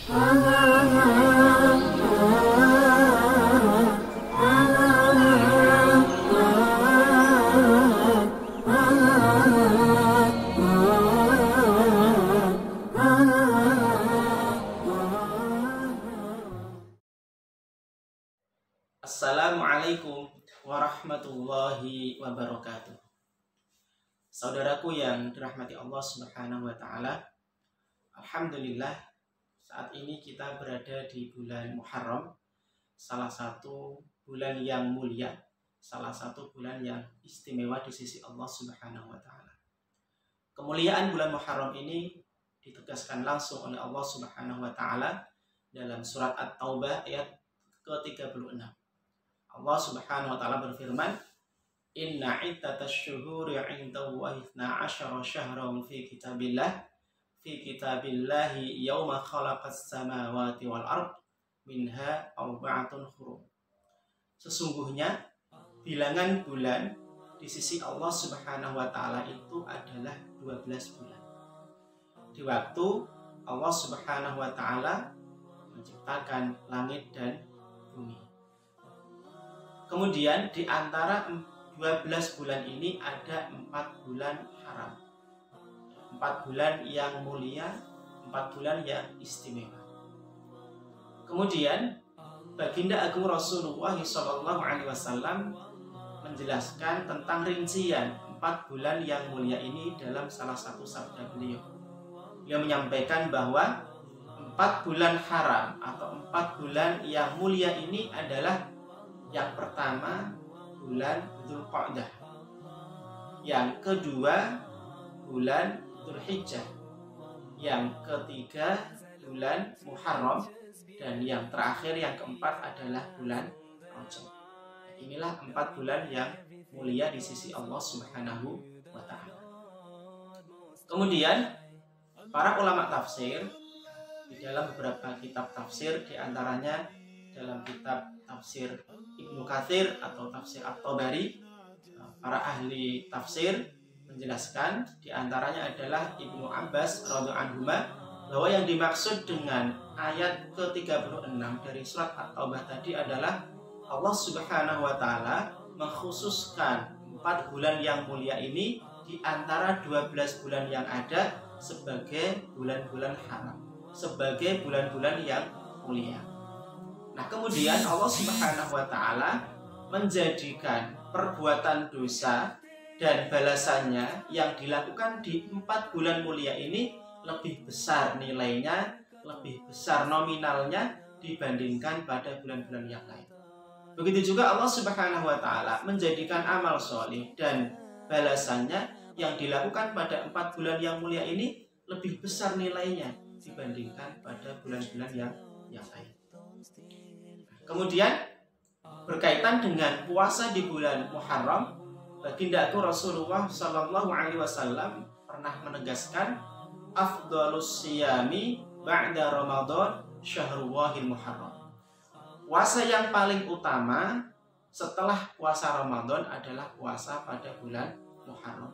Assalamualaikum warahmatullahi wabarakatuh. Saudaraku yang dirahmati Allah Subhanahu wa taala, alhamdulillah saat ini kita berada di bulan Muharram, salah satu bulan yang mulia, salah satu bulan yang istimewa di sisi Allah Subhanahu wa taala. Kemuliaan bulan Muharram ini ditegaskan langsung oleh Allah Subhanahu wa taala dalam surat At-Taubah ayat ke-36. Allah Subhanahu wa taala berfirman, "Inna iddatash syuhuri 'indallahi 12 syahran fi kitabillahi yauma khalaqas samawati wal ard minha arba'atun hurum." Sesungguhnya bilangan bulan di sisi Allah Subhanahu wa taala itu adalah 12 bulan. Di waktu Allah Subhanahu wa taala menciptakan langit dan bumi. Kemudian di antara 12 bulan ini ada 4 bulan haram, 4 bulan yang mulia, 4 bulan yang istimewa. Kemudian Baginda Agung Rasulullah SAW menjelaskan tentang rincian 4 bulan yang mulia ini dalam salah satu sabda beliau. Beliau menyampaikan bahwa 4 bulan haram atau 4 bulan yang mulia ini adalah yang pertama bulan Dzulqa'dah, yang kedua bulan Dzulhijjah, yang ketiga bulan Muharram, dan yang terakhir yang keempat adalah bulan Rajab. Inilah 4 bulan yang mulia di sisi Allah Subhanahu wa taala. Kemudian para ulama tafsir di dalam beberapa kitab tafsir, di antaranya dalam kitab tafsir Ibnu Katsir atau tafsir At-Tabari, para ahli tafsir menjelaskan di antaranya adalah Ibnu Abbas radhiyallahu anhu bahwa yang dimaksud dengan ayat ke-36 dari surat At-Taubah tadi adalah Allah Subhanahu wa taala mengkhususkan 4 bulan yang mulia ini di antara 12 bulan yang ada sebagai bulan-bulan haram, sebagai bulan-bulan yang mulia. Nah, kemudian Allah Subhanahu wa taala menjadikan perbuatan dosa dan balasannya yang dilakukan di 4 bulan mulia ini lebih besar nilainya, lebih besar nominalnya dibandingkan pada bulan-bulan yang lain. Begitu juga Allah Subhanahu wa taala menjadikan amal soleh dan balasannya yang dilakukan pada 4 bulan yang mulia ini lebih besar nilainya dibandingkan pada bulan-bulan yang lain. Kemudian berkaitan dengan puasa di bulan Muharram, Baginda Agung Rasulullah SAW pernah menegaskan, afdhalus siyami ba'da Ramadan syahrullahil Muharram. Puasa yang paling utama setelah puasa Ramadan adalah puasa pada bulan Muharram.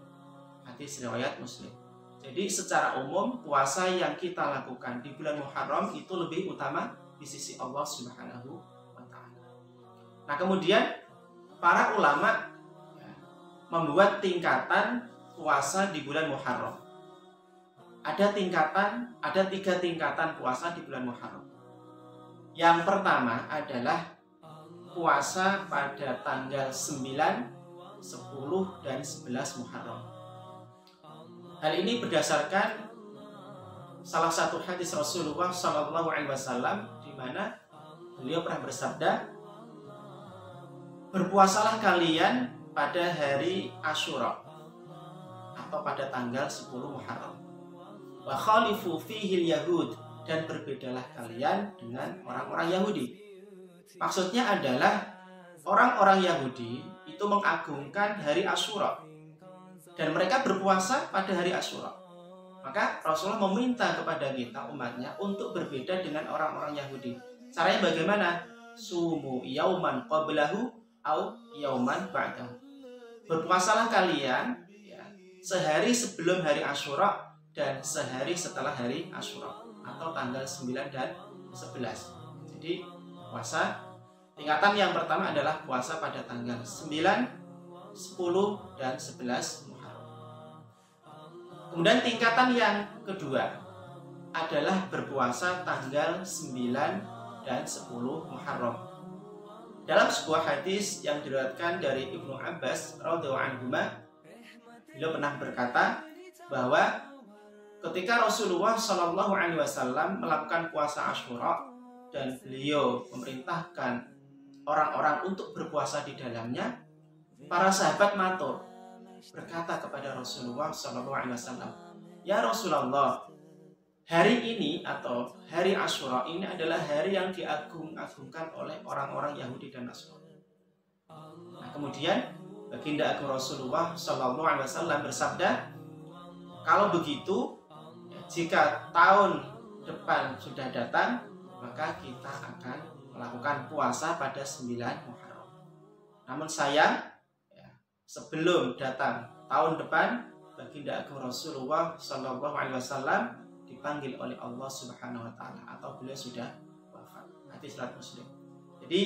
Hadis riwayat Muslim. Jadi secara umum puasa yang kita lakukan di bulan Muharram itu lebih utama di sisi Allah Subhanahu wa taala. Nah, kemudian para ulama membuat tingkatan puasa di bulan Muharram. Ada 3 tingkatan puasa di bulan Muharram. Yang pertama adalah puasa pada tanggal 9, 10, dan 11 Muharram. Hal ini berdasarkan salah satu hadis Rasulullah SAW di mana beliau pernah bersabda, berpuasalah kalian pada hari Asyura atau pada tanggal 10 Muharram. Wa khalifu fihil yahud, dan berbedalah kalian dengan orang-orang Yahudi. Maksudnya adalah orang-orang Yahudi itu mengagungkan hari Asyura dan mereka berpuasa pada hari Asyura. Maka Rasulullah meminta kepada kita umatnya untuk berbeda dengan orang-orang Yahudi. Caranya bagaimana? Sumu yauman qablahu au yauman ba'dahu. Berpuasalah kalian sehari sebelum hari Asyura dan sehari setelah hari Asyura atau tanggal 9 dan 11. Jadi puasa tingkatan yang pertama adalah puasa pada tanggal 9, 10 dan 11 Muharram. Kemudian tingkatan yang kedua adalah berpuasa tanggal 9 dan 10 Muharram. Dalam sebuah hadis yang diriwayatkan dari Ibnu Abbas radhiyallahu anhu, beliau pernah berkata bahwa ketika Rasulullah Shallallahu Alaihi Wasallam melakukan puasa Asyura dan beliau memerintahkan orang-orang untuk berpuasa di dalamnya, para sahabat matur berkata kepada Rasulullah Shallallahu Alaihi Wasallam, "Ya Rasulullah, hari ini atau hari Asyura ini adalah hari yang diagung-agungkan oleh orang-orang Yahudi dan Nasrani." Nah, kemudian baginda agung Rasulullah Shallallahu Alaihi Wasallam bersabda, "Kalau begitu, jika tahun depan sudah datang, maka kita akan melakukan puasa pada 9 Muharram. Namun sayang, sebelum datang tahun depan, baginda agung Rasulullah Shallallahu Alaihi Wasallam dipanggil oleh Allah Subhanahu Wa Taala atau beliau sudah wafat." Hadis riwayat Muslim. Jadi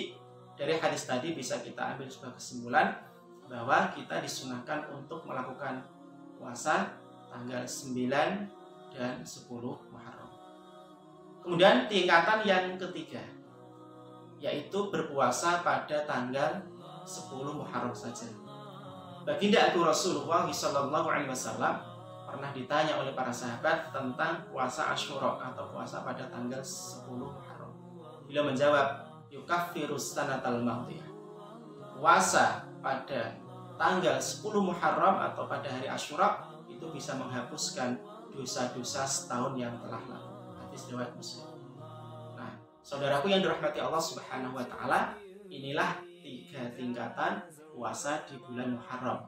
dari hadis tadi bisa kita ambil sebuah kesimpulan bahwa kita disunahkan untuk melakukan puasa tanggal 9 dan 10 Muharram. Kemudian tingkatan yang ketiga yaitu berpuasa pada tanggal 10 Muharram saja. Baginda agung Rasulullah Shallallahu Alaihi Wasallam pernah ditanya oleh para sahabat tentang puasa Asyura atau puasa pada tanggal 10 Muharram. Beliau menjawab, "Yukaffirus sanatal madhiyah." Puasa pada tanggal 10 Muharram atau pada hari Asyura itu bisa menghapuskan dosa-dosa setahun yang telah lalu. Hadis riwayat Muslim. Nah, saudaraku yang dirahmati Allah Subhanahu Wa Taala, inilah 3 tingkatan puasa di bulan Muharram.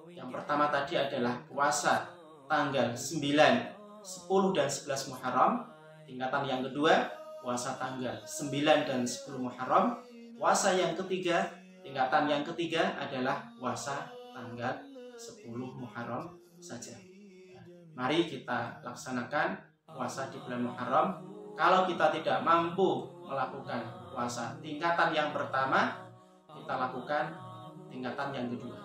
Yang pertama tadi adalah puasa tanggal 9, 10 dan 11 Muharram. Tingkatan yang kedua puasa tanggal 9 dan 10 Muharram. Puasa yang ketiga, tingkatan yang ketiga adalah puasa tanggal 10 Muharram saja. Mari kita laksanakan puasa di bulan Muharram. Kalau kita tidak mampu melakukan puasa tingkatan yang pertama, kita lakukan tingkatan yang kedua.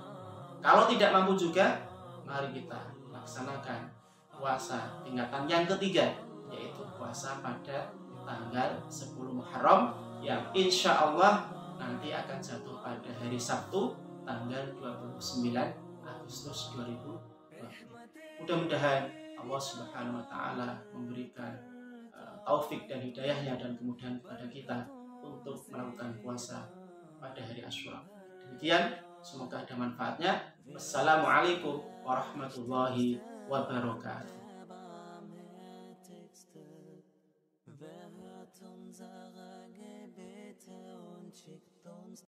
Kalau tidak mampu juga, mari kita laksanakan puasa tingkatan yang ketiga, yaitu puasa pada tanggal 10 Muharram yang insya Allah nanti akan jatuh pada hari Sabtu tanggal 29 Agustus 2020. Mudah-mudahan Allah Subhanahu Wa Taala memberikan taufik dan hidayahnya dan kemudahan kepada kita untuk melakukan puasa pada hari Asyura. Demikian, semoga ada manfaatnya. Wassalamualaikum warahmatullahi wabarakatuh.